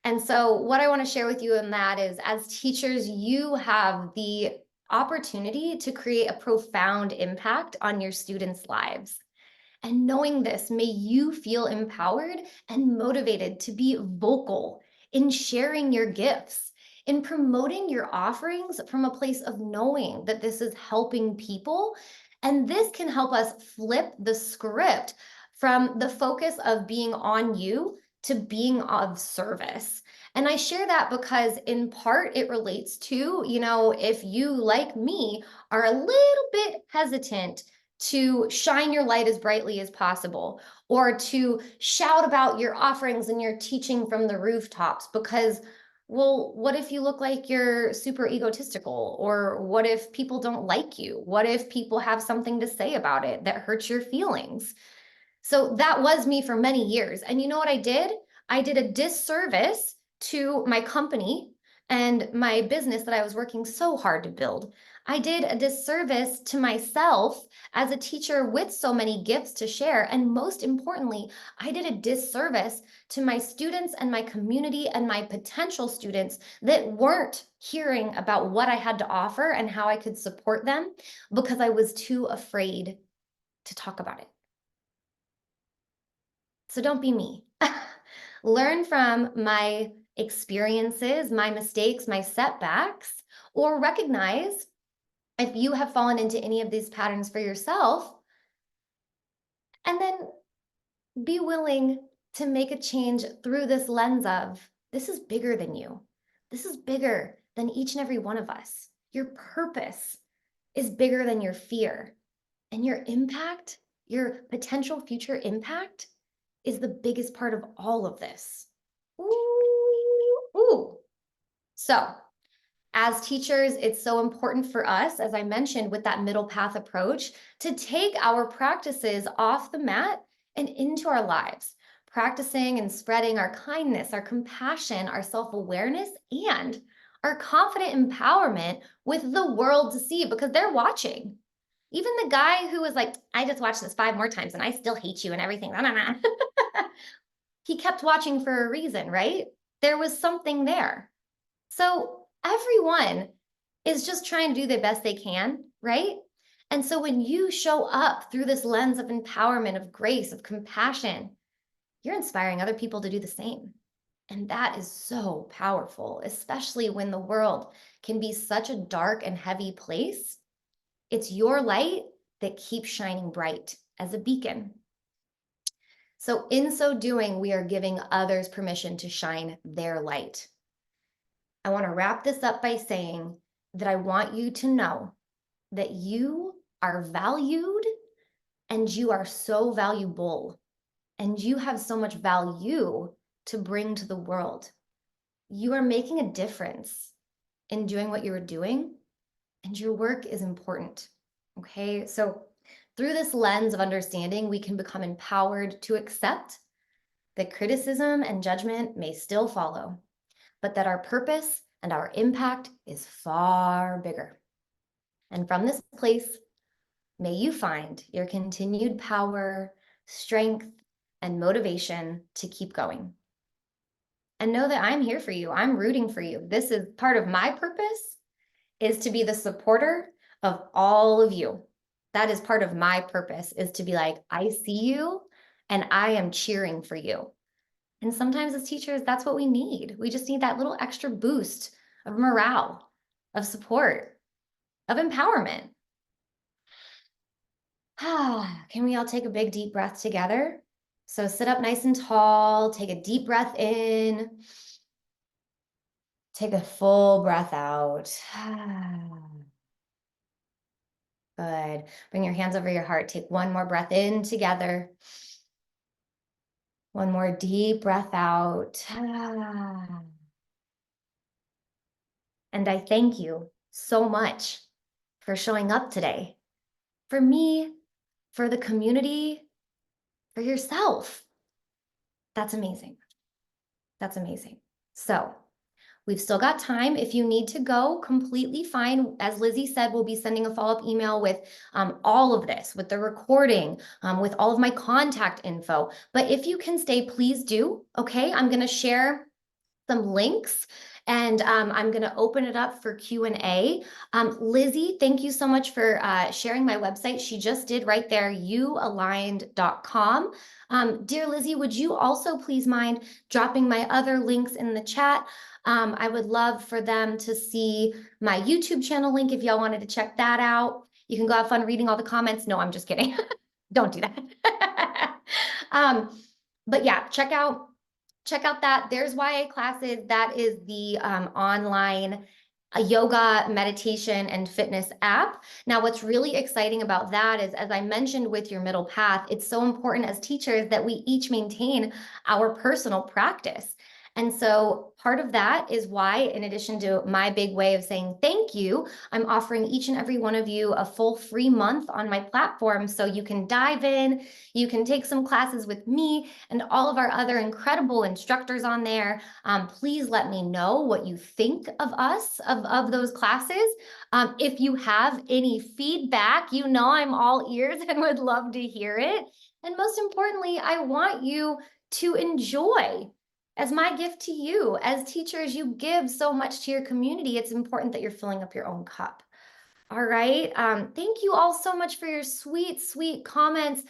And so what I want to share with you in that is, as teachers, you have the opportunity to create a profound impact on your students' lives. And knowing this, may you feel empowered and motivated to be vocal in sharing your gifts, in promoting your offerings from a place of knowing that this is helping people. And this can help us flip the script from the focus of being on you to being of service. And I share that because in part it relates to, if you, like me, are a little bit hesitant to shine your light as brightly as possible, or to shout about your offerings and your teaching from the rooftops because, well, what if you look like you're super egotistical? Or what if people don't like you? What if people have something to say about it that hurts your feelings? So that was me for many years. And you know what I did? I did a disservice to my company and my business that I was working so hard to build. I did a disservice to myself as a teacher with so many gifts to share. And most importantly, I did a disservice to my students and my community and my potential students that weren't hearing about what I had to offer and how I could support them because I was too afraid to talk about it. So don't be me. Learn from my experiences, my mistakes, my setbacks, or recognize if you have fallen into any of these patterns for yourself, and then be willing to make a change through this lens of this is bigger than you. This is bigger than each and every one of us. Your purpose is bigger than your fear, and your impact, your potential future impact, is the biggest part of all of this. Ooh. So, as teachers, it's so important for us, as I mentioned, with that middle path approach, to take our practices off the mat and into our lives, practicing and spreading our kindness, our compassion, our self-awareness, and our confident empowerment with the world to see because they're watching. Even the guy who was like, I just watched this 5 more times and I still hate you and everything. He kept watching for a reason, right? There was something there. So everyone is just trying to do the best they can, right? And so when you show up through this lens of empowerment, of grace, of compassion, you're inspiring other people to do the same. And that is so powerful, especially when the world can be such a dark and heavy place. It's your light that keeps shining bright as a beacon. So in so doing, we are giving others permission to shine their light. I want to wrap this up by saying that I want you to know that you are valued and you are so valuable and you have so much value to bring to the world. You are making a difference in doing what you're doing, and your work is important. Okay, so through this lens of understanding, we can become empowered to accept that criticism and judgment may still follow, but that our purpose and our impact is far bigger. And from this place, may you find your continued power, strength, and motivation to keep going. And know that I'm here for you. I'm rooting for you. This is part of my purpose, is to be the supporter of all of you. That is part of my purpose, is to be like, I see you and I am cheering for you. And sometimes as teachers, that's what we need. We just need that little extra boost of morale, of support, of empowerment. Can we all take a big deep breath together? So sit up nice and tall, take a deep breath in, take a full breath out. Good. Bring your hands over your heart. Take one more breath in together. One more deep breath out. And I thank you so much for showing up today. For me, for the community, for yourself. That's amazing. That's amazing. So we've still got time. If you need to go, completely fine. As Lizzie said, we'll be sending a follow-up email with all of this, with the recording, with all of my contact info. But if you can stay, please do. Okay, I'm going to share some links and I'm going to open it up for Q&A. Lizzie, thank you so much for sharing my website. She just did right there, youaligned.com. Dear Lizzie, would you also please mind dropping my other links in the chat? I would love for them to see my YouTube channel link if y'all wanted to check that out. You can go have fun reading all the comments. No, I'm just kidding. Don't do that. But yeah, check out that. There's YA classes. That is the online yoga, meditation, and fitness app. Now, what's really exciting about that is, as I mentioned with your middle path, it's so important as teachers that we each maintain our personal practice. And so part of that is why, in addition to my big way of saying thank you, I'm offering each and every one of you a full free month on my platform so you can dive in, you can take some classes with me and all of our other incredible instructors on there. Please let me know what you think of us, of those classes. If you have any feedback, you know I'm all ears and would love to hear it. And most importantly, I want you to enjoy. As my gift to you, as teachers, you give so much to your community. It's important that you're filling up your own cup. All right. Thank you all so much for your sweet, sweet comments.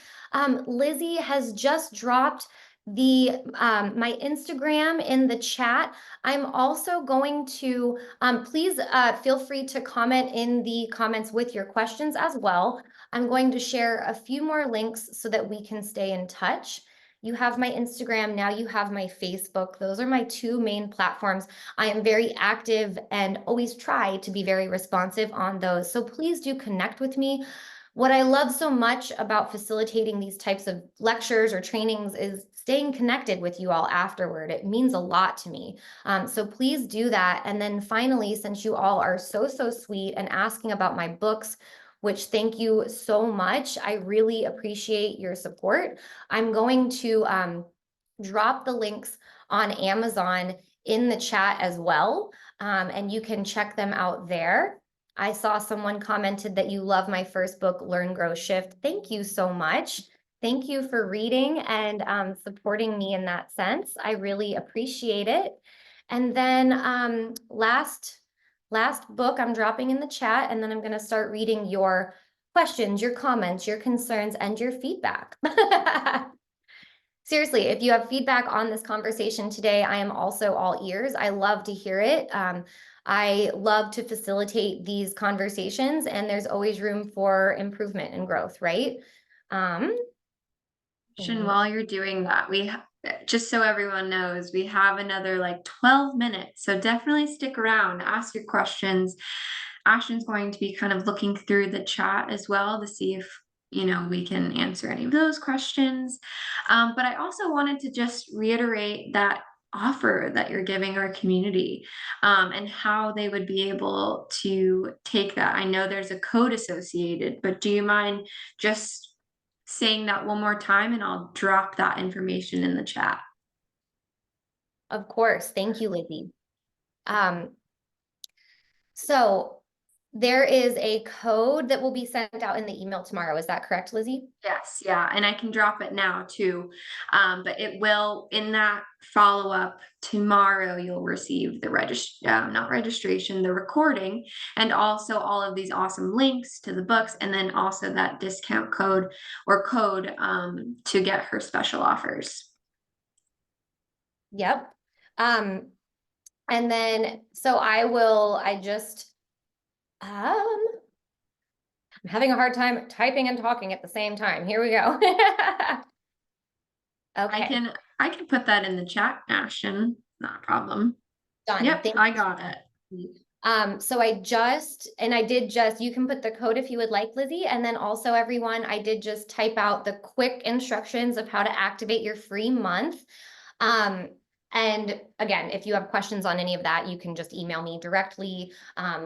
Lizzie has just dropped the my Instagram in the chat. I'm also going to please feel free to comment in the comments with your questions as well. I'm going to share a few more links so that we can stay in touch. You have my Instagram, now you have my Facebook. Those are my two main platforms. I am very active and always try to be very responsive on those. So please do connect with me. What I love so much about facilitating these types of lectures or trainings is staying connected with you all afterward. It means a lot to me. So please do that. And then finally, since you all are so, so sweet and asking about my books, which thank you so much. I really appreciate your support. I'm going to drop the links on Amazon in the chat as well, and you can check them out there. I saw someone commented that you love my first book, Learn, Grow, Shift. Thank you so much. Thank you for reading and supporting me in that sense. I really appreciate it. And then last book I'm dropping in the chat, and then I'm going to start reading your questions, your comments, your concerns, and your feedback. Seriously, if you have feedback on this conversation today, I am also all ears. I love to hear it. I love to facilitate these conversations, and there's always room for improvement and growth, right? While you're doing that, just so everyone knows, we have another like 12 minutes. So definitely stick around, ask your questions. Ashton's going to be kind of looking through the chat as well to see if we can answer any of those questions. But I also wanted to just reiterate that offer that you're giving our community, and how they would be able to take that. I know there's a code associated, but do you mind just saying that one more time, and I'll drop that information in the chat. Of course. Thank you, Lizzie. So there is a code that will be sent out in the email tomorrow. Is that correct, Lizzie? Yes, yeah, and I can drop it now too. But it will, in that follow-up tomorrow, you'll receive the not registration, the recording, and also all of these awesome links to the books, and then also that discount code or code to get her special offers. Yep. And then, so I'm having a hard time typing and talking at the same time. Here we go. Okay. I can put that in the chat, Ashton. Not a problem. Done. Yep, I got it. So you can put the code if you would like, Lizzie. And then also everyone, I did just type out the quick instructions of how to activate your free month. And again, if you have questions on any of that, you can just email me directly.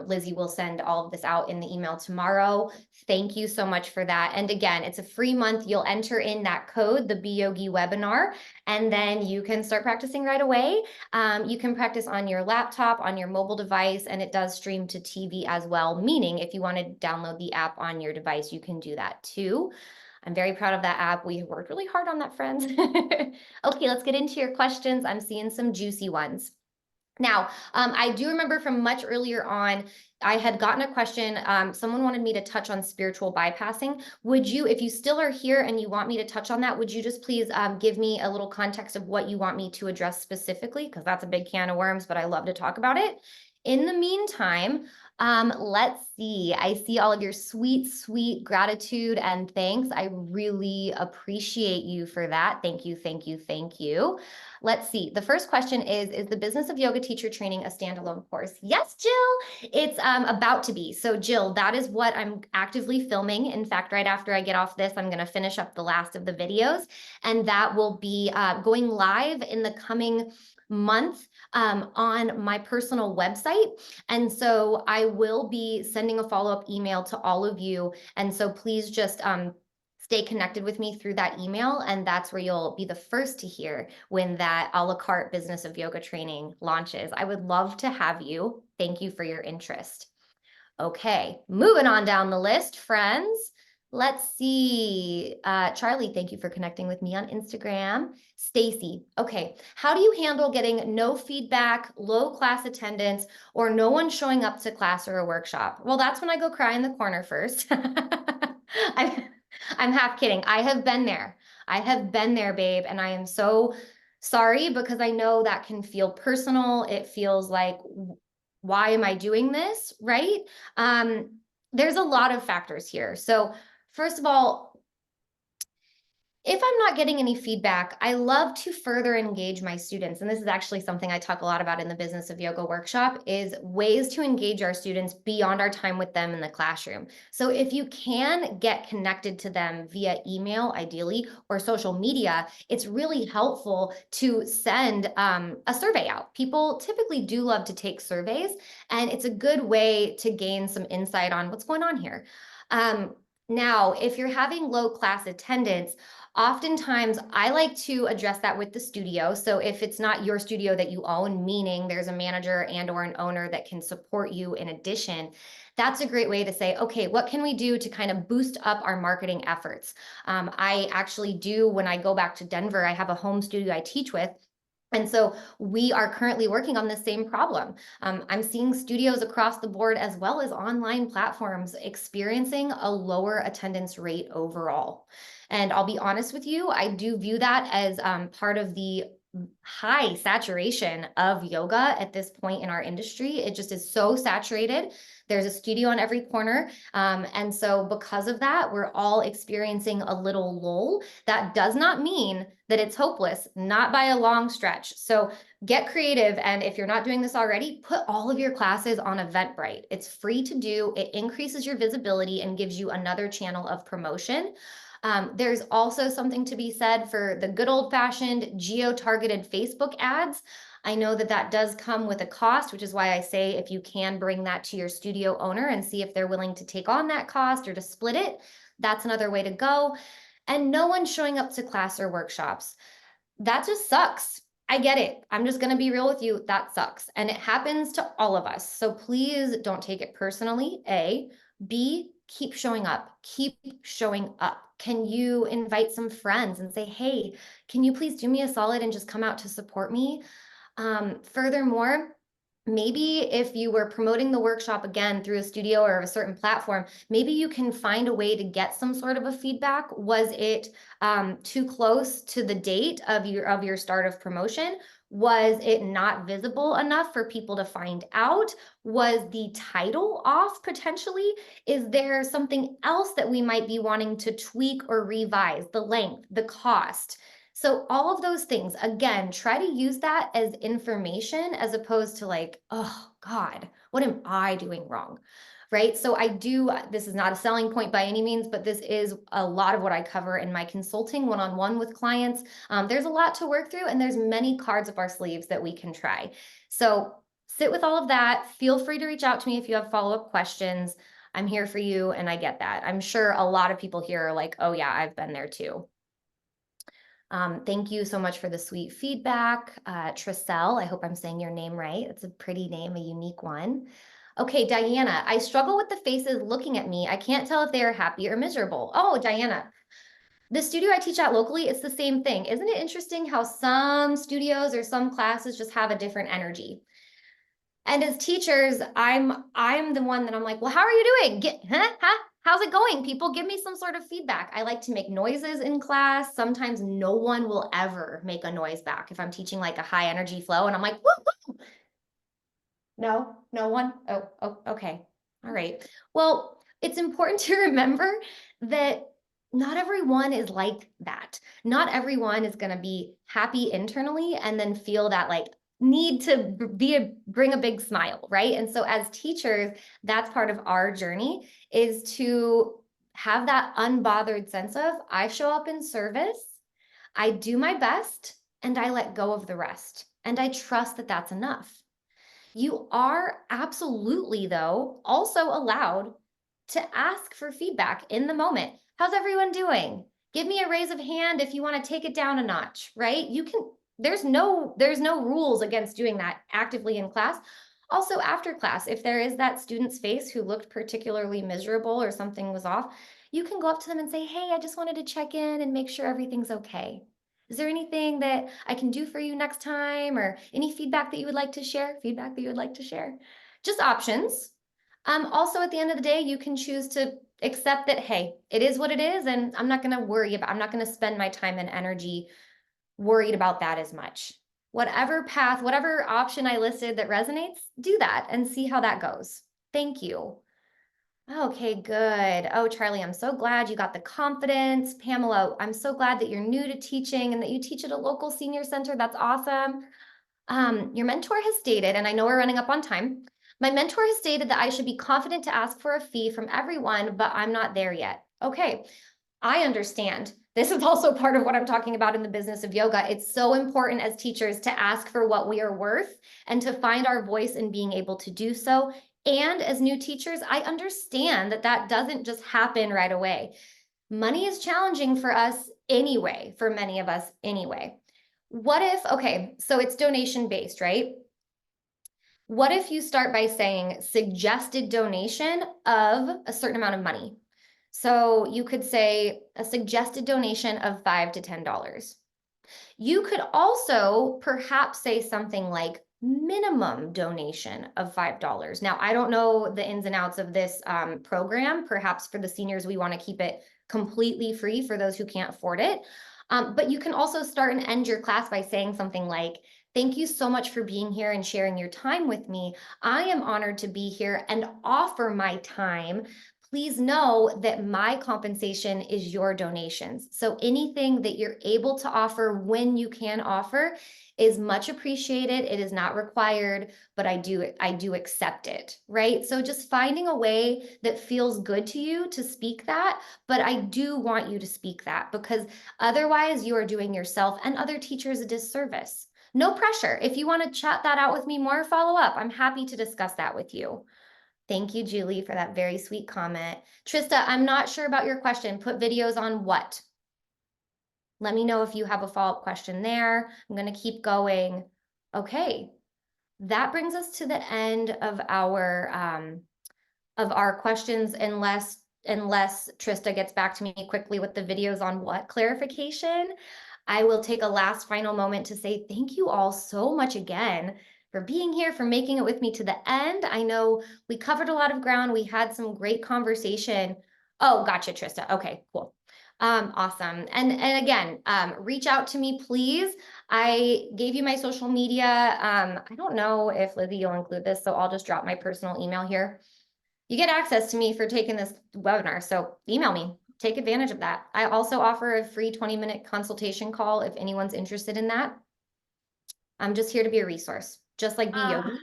Lizzie will send all of this out in the email tomorrow. Thank you so much for that. And again, it's a free month. You'll enter in that code, the beYogi webinar, and then you can start practicing right away. You can practice on your laptop, on your mobile device, and it does stream to TV as well, meaning if you want to download the app on your device, you can do that too. I'm very proud of that app. We have worked really hard on that, friends. Okay, let's get into your questions. I'm seeing some juicy ones. Now, I do remember from much earlier on, I had gotten a question. Someone wanted me to touch on spiritual bypassing. Would you, if you still are here and you want me to touch on that, would you just please give me a little context of what you want me to address specifically? Because that's a big can of worms, but I love to talk about it. In the meantime, Let's see. I see all of your sweet, sweet gratitude and thanks. I really appreciate you for that. Thank you, thank you, thank you. Let's see. The first question is the Business of Yoga Teacher Training a standalone course? Yes, Jill, it's about to be. So Jill, that is what I'm actively filming. In fact, right after I get off this, I'm going to finish up the last of the videos, and that will be going live in the coming month on my personal website. And so I will be sending a follow-up email to all of you. And so please just stay connected with me through that email. And that's where you'll be the first to hear when that a la carte Business of Yoga training launches. I would love to have you. Thank you for your interest. Okay, moving on down the list, friends. Let's see. Charlie, thank you for connecting with me on Instagram. Stacy, okay. How do you handle getting no feedback, low class attendance, or no one showing up to class or a workshop? Well, that's when I go cry in the corner first. I'm half kidding. I have been there. I have been there, babe. And I am so sorry because I know that can feel personal. It feels like, why am I doing this, right? There's a lot of factors here. So first of all, if I'm not getting any feedback, I love to further engage my students. And this is actually something I talk a lot about in the Business of Yoga workshop, is ways to engage our students beyond our time with them in the classroom. So if you can get connected to them via email, ideally, or social media, it's really helpful to send a survey out. People typically do love to take surveys, and it's a good way to gain some insight on what's going on here. Now, if you're having low class attendance, oftentimes I like to address that with the studio. So if it's not your studio that you own, meaning there's a manager and or an owner that can support you in addition, that's a great way to say, okay, what can we do to kind of boost up our marketing efforts? I actually do, when I go back to Denver, I have a home studio I teach with. And so we are currently working on the same problem. I'm seeing studios across the board as well as online platforms experiencing a lower attendance rate overall. And I'll be honest with you, I do view that as part of the high saturation of yoga at this point in our industry. It just is so saturated. There's a studio on every corner. And so because of that, we're all experiencing a little lull. That does not mean that it's hopeless, not by a long stretch. So get creative. And if you're not doing this already, put all of your classes on Eventbrite. It's free to do. It increases your visibility and gives you another channel of promotion. There's also something to be said for the good old-fashioned geo-targeted Facebook ads. I know that that does come with a cost, which is why I say if you can bring that to your studio owner and see if they're willing to take on that cost or to split it, that's another way to go. And no one showing up to class or workshops. That just sucks. I get it. I'm just going to be real with you. That sucks. And it happens to all of us. So please don't take it personally, A. B, keep showing up. Keep showing up. Can you invite some friends and say, hey, can you please do me a solid and just come out to support me? Furthermore, maybe if you were promoting the workshop again through a studio or a certain platform, maybe you can find a way to get some sort of a feedback. Was it too close to the date of your start of promotion? Was it not visible enough for people to find out? Was the title off potentially? Is there something else that we might be wanting to tweak or revise? The length, the cost. So all of those things, again, try to use that as information as opposed to like, oh God, what am I doing wrong? Right? So I do, this is not a selling point by any means, but this is a lot of what I cover in my consulting one-on-one with clients. There's a lot to work through and there's many cards up our sleeves that we can try. So sit with all of that. Feel free to reach out to me if you have follow-up questions. I'm here for you and I get that. I'm sure a lot of people here are like, oh yeah, I've been there too. Thank you so much for the sweet feedback. Tricelle, I hope I'm saying your name right. It's a pretty name, a unique one. Okay, Diana, I struggle with the faces looking at me. I can't tell if they are happy or miserable. Oh, Diana, the studio I teach at locally, it's the same thing. Isn't it interesting how some studios or some classes just have a different energy? And as teachers, I'm the one that I'm like, well, how are you doing? How's it going? People give me some sort of feedback. I like to make noises in class. Sometimes no one will ever make a noise back if I'm teaching like a high energy flow and I'm like, woo, woo. No, no one? Oh, okay. All right. Well, it's important to remember that not everyone is like that. Not everyone is going to be happy internally and then feel that like need to bring a big smile, right? And so as teachers, that's part of our journey is to have that unbothered sense of I show up in service, I do my best, and I let go of the rest. And I trust that that's enough. You are absolutely, though, also allowed to ask for feedback in the moment. How's everyone doing? Give me a raise of hand if you want to take it down a notch, right? You can, there's no rules against doing that actively in class. Also after class, if there is that student's face who looked particularly miserable or something was off, you can go up to them and say, "Hey, I just wanted to check in and make sure everything's okay. Is there anything that I can do for you next time or any feedback that you would like to share? Feedback that you would like to share?" Just options. Also, at the end of the day, you can choose to accept that, hey, it is what it is, and I'm not going to spend my time and energy worried about that as much. Whatever path, whatever option I listed that resonates, do that and see how that goes. Thank you. Okay, good. Oh, Charlie, I'm so glad you got the confidence. Pamela, I'm so glad that you're new to teaching and that you teach at a local senior center. That's awesome. Your mentor has stated, and I know we're running up on time, my mentor has stated that I should be confident to ask for a fee from everyone, but I'm not there yet. Okay, I understand. This is also part of what I'm talking about in the business of yoga. It's so important as teachers to ask for what we are worth and to find our voice in being able to do so. And as new teachers, I understand that that doesn't just happen right away. Money is challenging for us anyway, for many of us anyway. What if, okay, so it's donation based, right? What if you start by saying suggested donation of a certain amount of money? So you could say a suggested donation of $5 to $10. You could also perhaps say something like minimum donation of $5. Now, I don't know the ins and outs of this program. Perhaps for the seniors, we want to keep it completely free for those who can't afford it. But you can also start and end your class by saying something like, "Thank you so much for being here and sharing your time with me. I am honored to be here and offer my time. Please know that my compensation is your donations. So anything that you're able to offer when you can offer is much appreciated. It is not required, but I do accept it, right? So just finding a way that feels good to you to speak that, but I do want you to speak that because otherwise you are doing yourself and other teachers a disservice. No pressure. If you want to chat that out with me more, follow up. I'm happy to discuss that with you. Thank you, Julie, for that very sweet comment. Trista, I'm not sure about your question. Put videos on what? Let me know if you have a follow-up question there. I'm going to keep going. Okay, that brings us to the end of our questions, unless Trista gets back to me quickly with the videos on what clarification. I will take a last final moment to say thank you all so much again for being here, for making it with me to the end. I know we covered a lot of ground. We had some great conversation. Oh, gotcha, Trista. Okay, cool. Awesome. And again, reach out to me, please. I gave you my social media. I don't know if Lizzie, you'll include this, so I'll just drop my personal email here. You get access to me for taking this webinar, so email me. Take advantage of that. I also offer a free 20-minute consultation call if anyone's interested in that. I'm just here to be a resource, just like Uh, beYogi.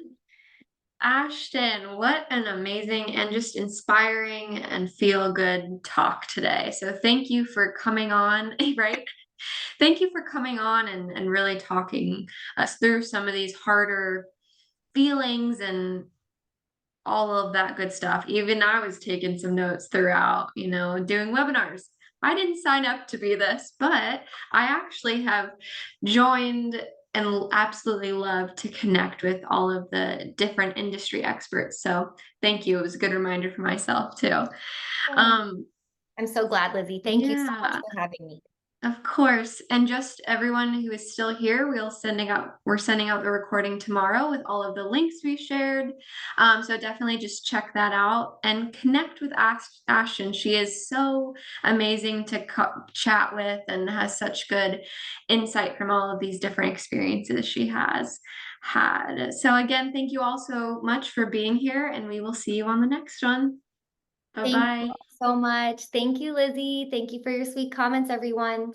Ashton, what an amazing and just inspiring and feel good talk today. So thank you for coming on, right? Thank you for coming on and really talking us through some of these harder feelings and all of that good stuff. Even I was taking some notes throughout, doing webinars. I didn't sign up to be this, but I actually have joined and absolutely love to connect with all of the different industry experts. So thank you. It was a good reminder for myself too. Oh, Um, I'm so glad, Lizzie. Thank you so much yeah. for having me. Of course. And just everyone who is still here, we're sending out the recording tomorrow with all of the links we shared. So definitely just check that out and connect with Ashton. She is so amazing to chat with and has such good insight from all of these different experiences she has. had. So again, thank you all so much for being here, and we will see you on the next one. Thank you Bye-bye. all so much. Thank you, Lizzie. Thank you for your sweet comments, everyone.